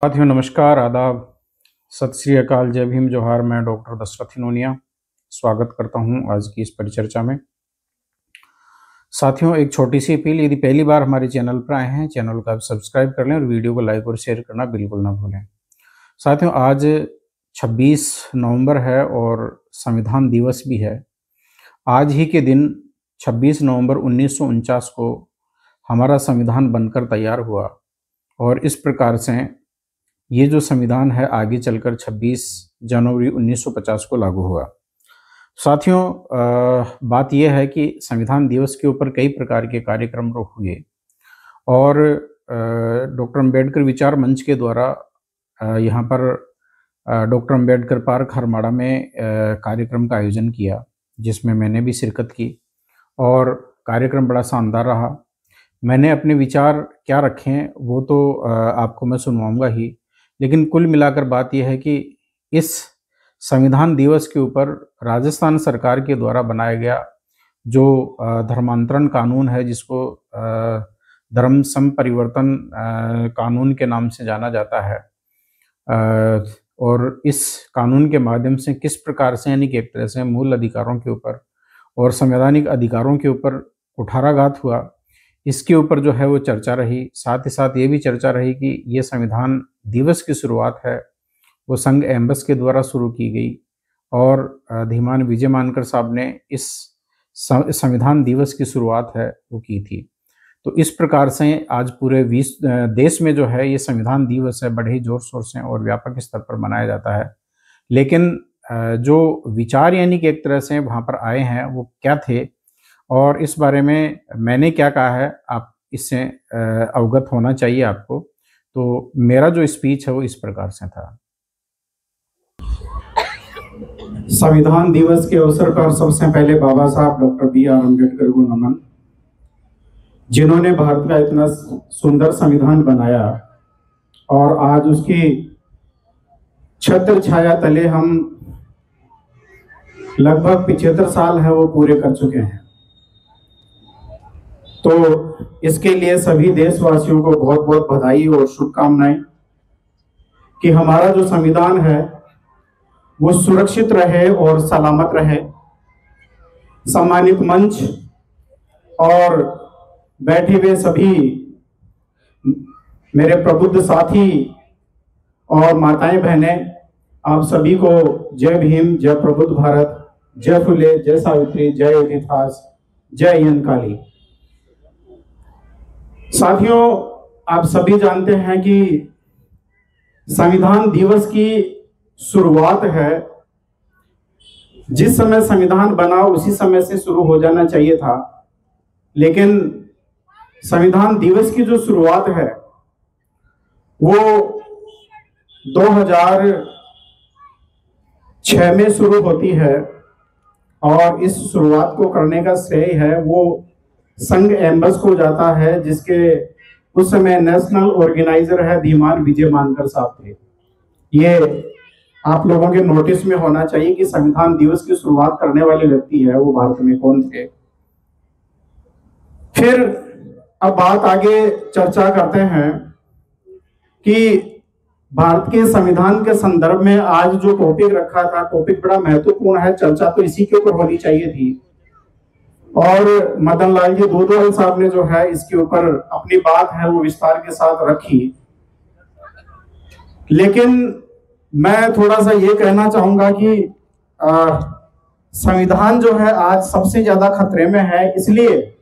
साथियों नमस्कार, आदाब, सत श्री अकाल, जय भीम, जोहार। मैं डॉक्टर दशरथ हिनोनिया स्वागत करता हूं आज की इस परिचर्चा में। साथियों, एक छोटी सी अपील, यदि पहली बार हमारे चैनल पर आए हैं, चैनल को आप सब्सक्राइब कर लें और वीडियो को लाइक और शेयर करना बिल्कुल ना भूलें। साथियों, आज 26 नवंबर है और संविधान दिवस भी है। आज ही के दिन 26 नवंबर 1949 को हमारा संविधान बनकर तैयार हुआ और इस प्रकार से ये जो संविधान है आगे चलकर 26 जनवरी 1950 को लागू हुआ। साथियों, बात यह है कि संविधान दिवस के ऊपर कई प्रकार के कार्यक्रम हुए और डॉक्टर अंबेडकर विचार मंच के द्वारा यहाँ पर डॉक्टर अंबेडकर पार्क हरमाड़ा में कार्यक्रम का आयोजन किया, जिसमें मैंने भी शिरकत की और कार्यक्रम बड़ा शानदार रहा। मैंने अपने विचार क्या रखे हैं वो तो आपको मैं सुनवाऊंगा ही, लेकिन कुल मिलाकर बात यह है कि इस संविधान दिवस के ऊपर राजस्थान सरकार के द्वारा बनाया गया जो धर्मांतरण कानून है, जिसको धर्म संपरिवर्तन कानून के नाम से जाना जाता है, और इस कानून के माध्यम से किस प्रकार से यानी कि एक तरह से मूल अधिकारों के ऊपर और संवैधानिक अधिकारों के ऊपर कुठाराघात हुआ, इसके ऊपर जो है वो चर्चा रही। साथ ही साथ ये भी चर्चा रही कि ये संविधान दिवस की शुरुआत है वो संघ एम्बस के द्वारा शुरू की गई और धीमान विजय मानकर साहब ने इस संविधान दिवस की शुरुआत है वो की थी। तो इस प्रकार से आज पूरे देश में जो है ये संविधान दिवस है बड़े ही जोर शोर से और व्यापक स्तर पर मनाया जाता है। लेकिन जो विचार यानी कि एक तरह से वहाँ पर आए हैं वो क्या थे और इस बारे में मैंने क्या कहा है, आप इससे अवगत होना चाहिए आपको। तो मेरा जो स्पीच है वो इस प्रकार से था। संविधान दिवस के अवसर पर सबसे पहले बाबा साहब डॉक्टर B.R. अम्बेडकर को नमन, जिन्होंने भारत का इतना सुंदर संविधान बनाया और आज उसकी छत्र छाया तले हम लगभग 75 साल है वो पूरे कर चुके हैं। तो इसके लिए सभी देशवासियों को बहुत बहुत बधाई और शुभकामनाएं कि हमारा जो संविधान है वो सुरक्षित रहे और सलामत रहे। सम्मानित मंच और बैठे हुए सभी मेरे प्रबुद्ध साथी और माताएं बहनें, आप सभी को जय भीम, जय प्रबुद्ध भारत, जय फुले, जय सावित्री, जय इतिहास, जय यंकाली। साथियों, आप सभी जानते हैं कि संविधान दिवस की शुरुआत है, जिस समय संविधान बना उसी समय से शुरू हो जाना चाहिए था, लेकिन संविधान दिवस की जो शुरुआत है वो 2006 में शुरू होती है और इस शुरुआत को करने का श्रेय है वो संघ एम्बस को जाता है, जिसके उस समय नेशनल ऑर्गेनाइजर है धीमान विजय मानकर साहब थे। ये आप लोगों के नोटिस में होना चाहिए कि संविधान दिवस की शुरुआत करने वाले व्यक्ति है वो भारत में कौन थे। फिर अब बात आगे चर्चा करते हैं कि भारत के संविधान के संदर्भ में आज जो टॉपिक रखा था, टॉपिक बड़ा महत्वपूर्ण है, चर्चा तो इसी के ऊपर होनी चाहिए थी और मदन लाल जी दूधवाल साहब ने जो है इसके ऊपर अपनी बात है वो विस्तार के साथ रखी। लेकिन मैं थोड़ा सा ये कहना चाहूंगा कि संविधान जो है आज सबसे ज्यादा खतरे में है, इसलिए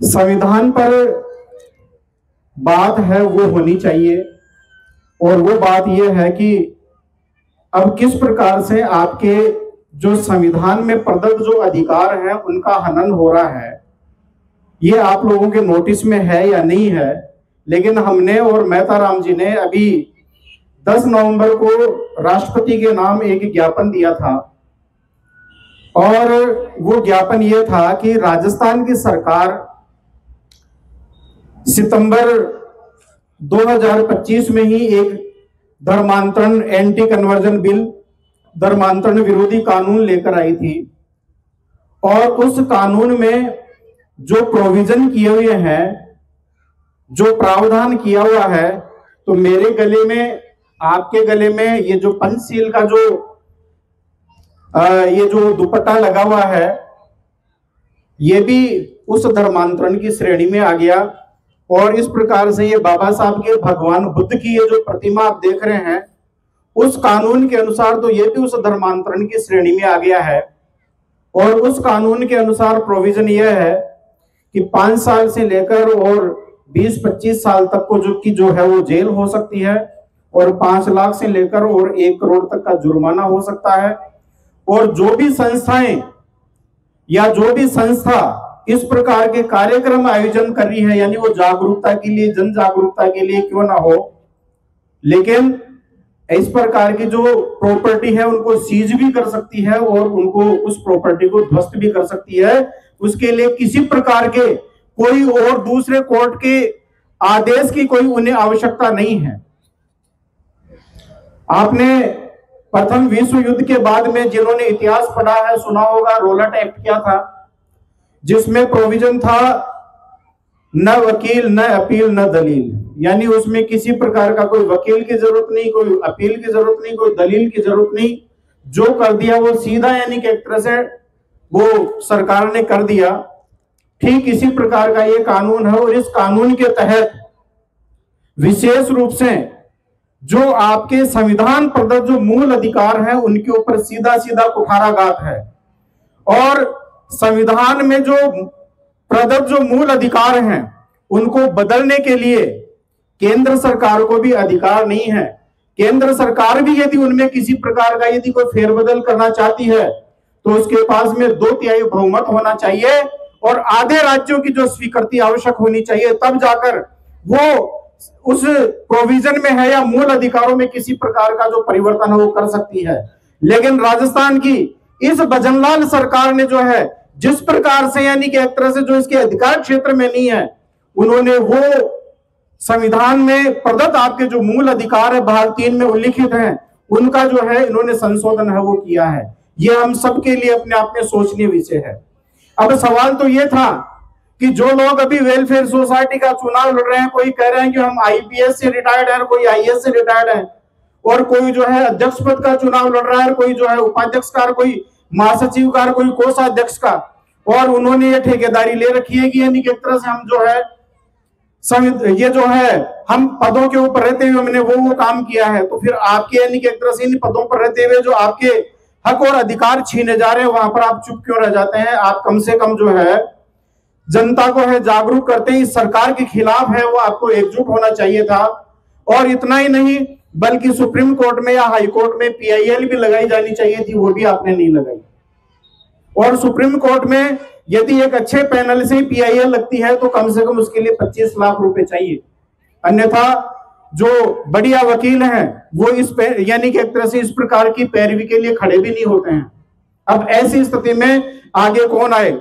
संविधान पर बात है वो होनी चाहिए और वो बात ये है कि अब किस प्रकार से आपके जो संविधान में प्रदत्त जो अधिकार है उनका हनन हो रहा है, ये आप लोगों के नोटिस में है या नहीं है। लेकिन हमने और मेहता राम जी ने अभी 10 नवंबर को राष्ट्रपति के नाम एक ज्ञापन दिया था और वो ज्ञापन ये था कि राजस्थान की सरकार सितंबर 2025 में ही एक धर्मांतरण एंटी कन्वर्जन बिल, धर्मांतरण विरोधी कानून लेकर आई थी और उस कानून में जो प्रोविजन किए हुए हैं, जो प्रावधान किया हुआ है तो मेरे गले में, आपके गले में ये जो पंचशील का जो ये जो दुपट्टा लगा हुआ है, ये भी उस धर्मांतरण की श्रेणी में आ गया। और इस प्रकार से ये बाबा साहब के भगवान बुद्ध की ये जो प्रतिमा आप देख रहे हैं, उस कानून के अनुसार तो ये भी उस धर्मांतरण की श्रेणी में आ गया है। और उस कानून के अनुसार प्रोविजन यह है कि 5 साल से लेकर और 20-25 साल तक को जो है वो जेल हो सकती है, और 5 लाख से लेकर और 1 करोड़ तक का जुर्माना हो सकता है। और जो भी संस्थाएं या जो भी संस्था इस प्रकार के कार्यक्रम आयोजन कर रही है, यानी वो जागरूकता के लिए, जन जागरूकता के लिए क्यों ना हो, लेकिन इस प्रकार की जो प्रॉपर्टी है उनको सीज भी कर सकती है और उनको उस प्रॉपर्टी को ध्वस्त भी कर सकती है। उसके लिए किसी प्रकार के कोई और दूसरे कोर्ट के आदेश की कोई उन्हें आवश्यकता नहीं है। आपने प्रथम विश्व युद्ध के बाद में जिन्होंने इतिहास पढ़ा है, सुना होगा, रोलट एक्ट क्या था, जिसमें प्रोविजन था न वकील, न अपील, न दलील। यानी उसमें किसी प्रकार का कोई वकील की जरूरत नहीं, कोई अपील की जरूरत नहीं, कोई दलील की जरूरत नहीं। जो कर दिया वो सीधा, यानी कि एक तरह से वो सरकार ने कर दिया। ठीक इसी प्रकार का ये कानून है। और इस कानून के तहत विशेष रूप से जो आपके संविधान प्रदत्त जो मूल अधिकार है उनके ऊपर सीधा सीधा कुठाराघात है। और संविधान में जो प्रदत्त जो मूल अधिकार हैं उनको बदलने के लिए केंद्र सरकार को भी अधिकार नहीं है। केंद्र सरकार भी यदि उनमें किसी प्रकार का यदि कोई फेरबदल करना चाहती है तो उसके पास में 2/3 बहुमत होना चाहिए और आधे राज्यों की जो स्वीकृति आवश्यक होनी चाहिए, तब जाकर वो उस प्रोविजन में है या मूल अधिकारों में किसी प्रकार का जो परिवर्तन है वो कर सकती है। लेकिन राजस्थान की इस भजनलाल सरकार ने जो है जिस प्रकार से, यानी कि एक तरह से जो इसके अधिकार क्षेत्र में नहीं है, उन्होंने वो संविधान में प्रदत्त आपके जो मूल अधिकार है भाग 3 में उल्लिखित हैं, उनका जो है इन्होंने संशोधन है वो किया है। ये हम सबके लिए अपने आप में सोचनीय विषय है। अब सवाल तो ये था कि जो लोग अभी वेलफेयर सोसाइटी का चुनाव लड़ रहे हैं, कोई कह रहे हैं कि हम आईपीएस से रिटायर्ड है, कोई आईएएस से रिटायर्ड है, और कोई जो है अध्यक्ष पद का चुनाव लड़ रहा है, कोई जो है उपाध्यक्ष का, कोई महासचिव का, कोई कोषाध्यक्ष का, और उन्होंने ये ठेकेदारी ले रखी है कि यानी कि एक तरह से हम जो है ये जो है हम पदों के ऊपर रहते हुए हमने वो काम किया है। तो फिर आपके यानी कि एक तरह से इन पदों पर रहते हुए जो आपके हक और अधिकार छीने जा रहे हैं वहां पर आप चुप क्यों रह जाते हैं? आप कम से कम जो है जनता को है जागरूक करते हैं, इस सरकार के खिलाफ है वो आपको एकजुट होना चाहिए था। और इतना ही नहीं बल्कि सुप्रीम कोर्ट में या हाई कोर्ट में पीआईएल भी लगाई जानी चाहिए थी, वो भी आपने नहीं लगाई। और सुप्रीम कोर्ट में यदि एक अच्छे पैनल से पीआईएल लगती है तो कम से कम उसके लिए 25 लाख रुपए चाहिए, अन्यथा जो बढ़िया वकील हैं वो इस यानी कि एक तरह से इस प्रकार की पैरवी के लिए खड़े भी नहीं होते हैं। अब ऐसी स्थिति में आगे कौन आए,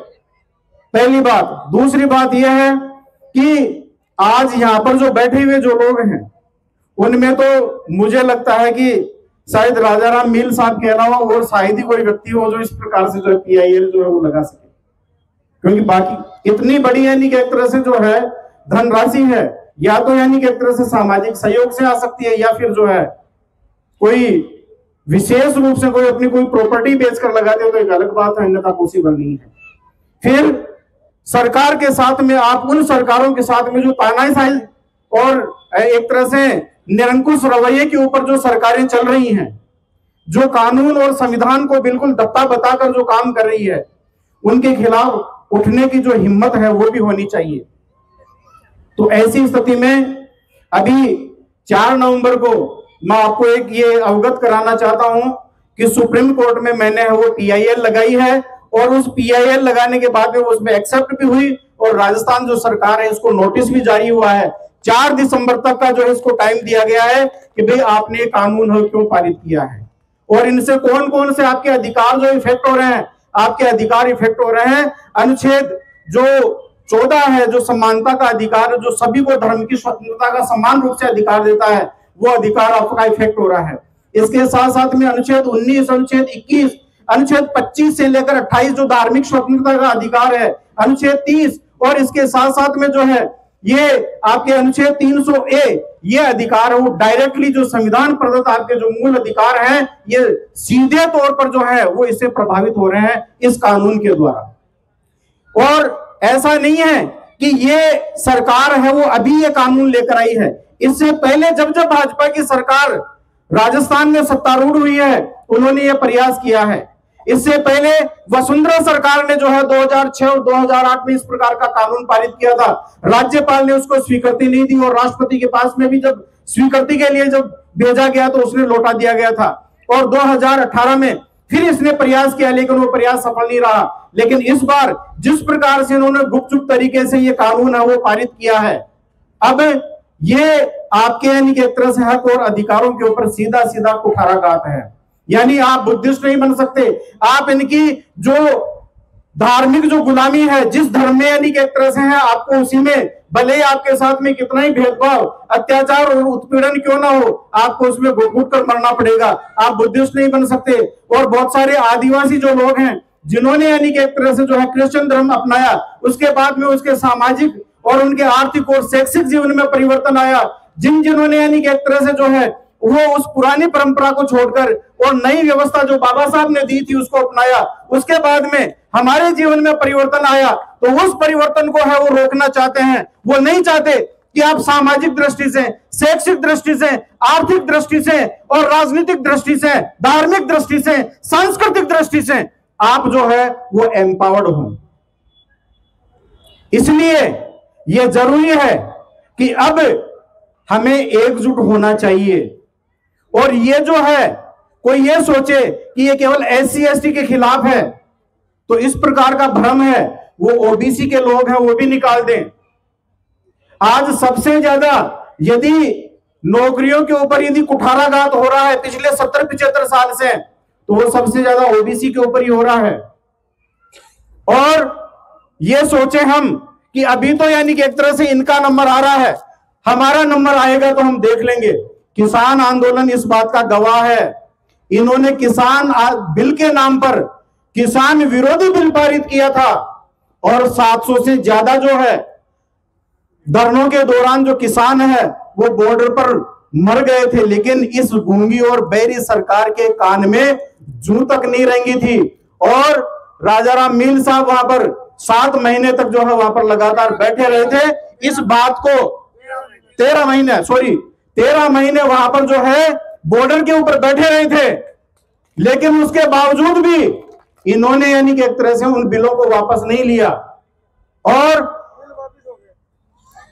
पहली बात। दूसरी बात यह है कि आज यहां पर जो बैठे हुए जो लोग हैं उनमें तो मुझे लगता है कि शायद राजाराम मील साहब के अलावा और शायद ही कोई व्यक्ति हो जो इस प्रकार से जो है पीआईएल जो है वो लगा सके, क्योंकि बाकी इतनी बड़ी यानी कि एक तरह से जो है धनराशि है, या तो यानी कि एक तरह से सामाजिक सहयोग से आ सकती है, या फिर जो है कोई विशेष रूप से कोई अपनी कोई प्रॉपर्टी बेचकर लगाते हो तो एक अलग बात है, अन्यथा पॉसिबल नहीं है। फिर सरकार के साथ में आप उन सरकारों के साथ में जो तानाशाही और एक तरह से निरंकुश रवैये के ऊपर जो सरकारें चल रही हैं, जो कानून और संविधान को बिल्कुल दत्ता बताकर जो काम कर रही है, उनके खिलाफ उठने की जो हिम्मत है वो भी होनी चाहिए। तो ऐसी स्थिति में अभी 4 नवंबर को मैं आपको एक ये अवगत कराना चाहता हूं कि सुप्रीम कोर्ट में मैंने वो पीआईएल लगाई है, और उस पीआईएल लगाने के बाद में उसमें एक्सेप्ट भी हुई, और राजस्थान जो सरकार है इसको नोटिस भी जारी हुआ है। 4 दिसंबर तक का जो है इसको टाइम दिया गया है कि भाई आपने कानून है क्यों पारित किया है, और इनसे कौन कौन से आपके अधिकार जो इफेक्ट हो रहे हैं। आपके अधिकार इफेक्ट हो रहे हैं, अनुच्छेद जो 14 है जो समानता का अधिकार, जो सभी को धर्म की स्वतंत्रता का समान रूप से अधिकार देता है, वो अधिकार आपका इफेक्ट हो रहा है। इसके साथ साथ में अनुच्छेद 19, अनुच्छेद 21, अनुच्छेद 25 से लेकर 28 जो धार्मिक स्वतंत्रता का अधिकार है, अनुच्छेद 30, और इसके साथ साथ में जो है ये आपके अनुच्छेद 300A ये अधिकार है वो डायरेक्टली जो संविधान प्रदत्त आपके जो मूल अधिकार हैं ये सीधे तौर पर जो है वो इससे प्रभावित हो रहे हैं इस कानून के द्वारा। और ऐसा नहीं है कि ये सरकार है वो अभी ये कानून लेकर आई है, इससे पहले जब जब भाजपा की सरकार राजस्थान में सत्तारूढ़ हुई है उन्होंने ये प्रयास किया है। इससे पहले वसुंधरा सरकार ने जो है 2006 और 2008 में इस प्रकार का कानून पारित किया था, राज्यपाल ने उसको स्वीकृति नहीं दी और राष्ट्रपति के पास में भी जब स्वीकृति के लिए जब भेजा गया तो उसने लौटा दिया गया था। और 2018 में फिर इसने प्रयास किया लेकिन वो प्रयास सफल नहीं रहा। लेकिन इस बार जिस प्रकार से इन्होंने गुपचुप तरीके से ये कानून है वो पारित किया है, अब ये आपके यानी कि एक तरह से हक और अधिकारों के ऊपर सीधा सीधा कुठाराघात है। यानी आप बुद्धिस्ट नहीं बन सकते, आप इनकी जो धार्मिक जो गुलामी है जिस धर्म में यानी कि एक तरह से है आपको उसी में भले ही आपके साथ में कितना ही भेदभाव अत्याचार और उत्पीड़न क्यों ना हो आपको उसमें घुट कर मरना पड़ेगा, आप बुद्धिस्ट नहीं बन सकते। और बहुत सारे आदिवासी जो लोग हैं जिन्होंने यानी कि एक तरह से जो है क्रिश्चियन धर्म अपनाया उसके बाद में उसके सामाजिक और उनके आर्थिक और शैक्षिक जीवन में परिवर्तन आया, जिन्होंने यानी कि एक तरह से जो है वो उस पुरानी परंपरा को छोड़कर और नई व्यवस्था जो बाबा साहब ने दी थी उसको अपनाया, उसके बाद में हमारे जीवन में परिवर्तन आया तो उस परिवर्तन को है वो रोकना चाहते हैं। वो नहीं चाहते कि आप सामाजिक दृष्टि से, शैक्षिक दृष्टि से, आर्थिक दृष्टि से और राजनीतिक दृष्टि से, धार्मिक दृष्टि से, सांस्कृतिक दृष्टि से आप जो है वो एम्पावर्ड हो। इसलिए यह जरूरी है कि अब हमें एकजुट होना चाहिए। और ये जो है कोई ये सोचे कि ये केवल SC ST के खिलाफ है तो इस प्रकार का भ्रम है, वो OBC के लोग हैं वो भी निकाल दें। आज सबसे ज्यादा यदि नौकरियों के ऊपर यदि कुठाराघात हो रहा है पिछले 70-75 साल से तो वो सबसे ज्यादा OBC के ऊपर ही हो रहा है। और ये सोचे हम कि अभी तो यानी कि एक तरह से इनका नंबर आ रहा है, हमारा नंबर आएगा तो हम देख लेंगे। किसान आंदोलन इस बात का गवाह है, इन्होंने किसान बिल के नाम पर किसान विरोधी बिल पारित किया था और 700 से ज्यादा जो है धरनों के दौरान जो किसान है वो बॉर्डर पर मर गए थे, लेकिन इस गूंगी और बहरी सरकार के कान में जूं तक नहीं रेंगी थी। और राजाराम मील साहब वहां पर 7 महीने तक जो है वहां पर लगातार बैठे रहे थे। इस बात को 13 महीने वहां पर जो है बॉर्डर के ऊपर बैठे रहे थे, लेकिन उसके बावजूद भी इन्होंने यानी कि एक तरह से उन बिलों को वापस नहीं लिया और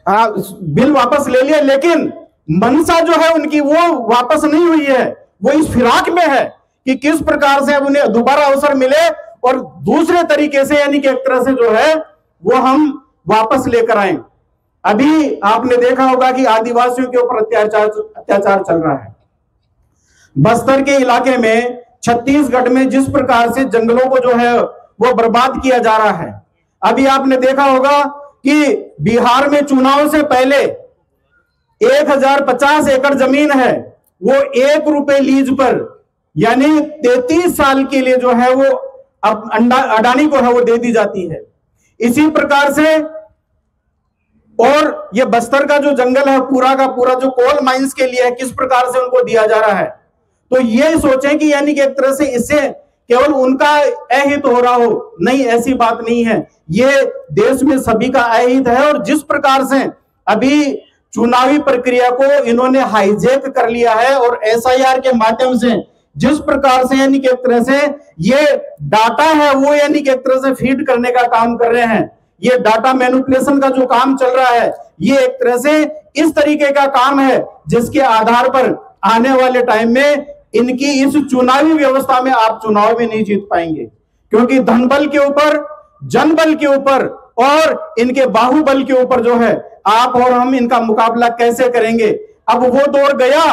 बिल वापस ले लिया, लेकिन मनसा जो है उनकी वो वापस नहीं हुई है। वो इस फिराक में है कि किस प्रकार से अब उन्हें दोबारा अवसर मिले और दूसरे तरीके से यानी कि एक तरह से जो है वो हम वापस लेकर आए। अभी आपने देखा होगा कि आदिवासियों के ऊपर अत्याचार चल रहा है। बस्तर के इलाके में, छत्तीसगढ़ में जिस प्रकार से जंगलों को जो है वो बर्बाद किया जा रहा है। अभी आपने देखा होगा कि बिहार में चुनाव से पहले 1050 एकड़ जमीन है वो 1 रुपए लीज पर यानी 33 साल के लिए जो है वो अब अडानी को है वो दे दी जाती है। इसी प्रकार से और ये बस्तर का जो जंगल है पूरा का पूरा जो कोल माइंस के लिए है किस प्रकार से उनको दिया जा रहा है। तो ये सोचें कि यानी कि एक तरह से इससे केवल उनका अहित हो रहा हो, नहीं, ऐसी बात नहीं है। ये देश में सभी का अहित है। और जिस प्रकार से अभी चुनावी प्रक्रिया को इन्होंने हाईजैक कर लिया है और SIR के माध्यम से जिस प्रकार से यानी कि एक तरह से ये डाटा है वो यानी कि एक तरह से फीड करने का काम कर रहे हैं, ये डाटा मैनिपुलेशन का जो काम चल रहा है ये एक तरह से इस तरीके का काम है जिसके आधार पर आने वाले टाइम में इनकी इस चुनावी व्यवस्था में आप चुनाव भी नहीं जीत पाएंगे, क्योंकि धनबल के ऊपर, जनबल के ऊपर और इनके बाहुबल के ऊपर जो है आप और हम इनका मुकाबला कैसे करेंगे। अब वो दौर गया,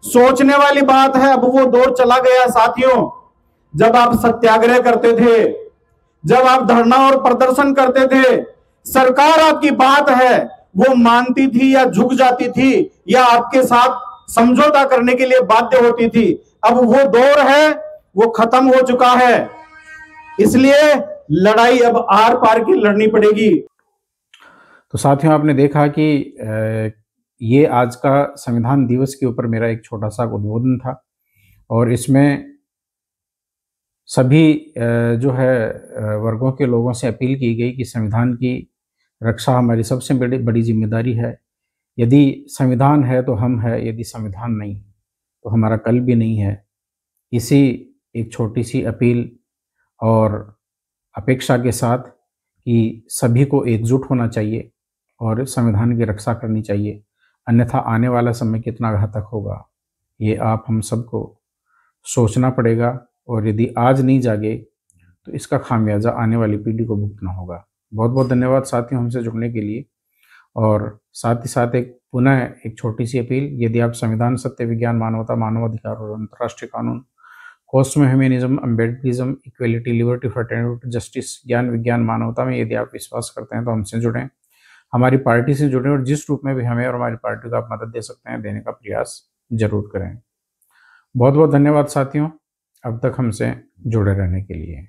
सोचने वाली बात है, अब वो दौर चला गया साथियों। जब आप सत्याग्रह करते थे, जब आप धरना और प्रदर्शन करते थे, सरकार आपकी बात है वो मानती थी या झुक जाती थी या आपके साथ समझौता करने के लिए बाध्य होती थी। अब वो दौर है वो खत्म हो चुका है, इसलिए लड़ाई अब आर पार की लड़नी पड़ेगी। तो साथियों, आपने देखा कि ये आज का संविधान दिवस के ऊपर मेरा एक छोटा-सा उद्बोधन था और इसमें सभी जो है वर्गों के लोगों से अपील की गई कि संविधान की रक्षा हमारी सबसे बड़ी बड़ी ज़िम्मेदारी है। यदि संविधान है तो हम हैं, यदि संविधान नहीं तो हमारा कल भी नहीं है। इसी एक छोटी-सी अपील और अपेक्षा के साथ कि सभी को एकजुट होना चाहिए और संविधान की रक्षा करनी चाहिए। अन्यथा आने वाला समय कितना घातक होगा, ये आप हम सबको सोचना पड़ेगा और यदि आज नहीं जागे तो इसका खामियाजा आने वाली पीढ़ी को भुगतना होगा। बहुत-बहुत धन्यवाद साथियों हमसे जुड़ने के लिए। और साथ ही साथ एक पुनः एक छोटी-सी अपील, यदि आप संविधान, सत्य, विज्ञान, मानवता, मानवाधिकार और अंतर्राष्ट्रीय कानून, cosmo humanism, Ambedkarism, equality, liberty, fraternity, justice, ज्ञान, विज्ञान, मानवता में यदि आप विश्वास करते हैं तो हमसे जुड़ें, हमारी पार्टी से जुड़ें और जिस रूप में भी हमें और हमारी पार्टी को आप मदद दे सकते हैं, देने का प्रयास ज़रूर करें। बहुत-बहुत धन्यवाद साथियों, अब तक हमसे जुड़े रहने के लिए।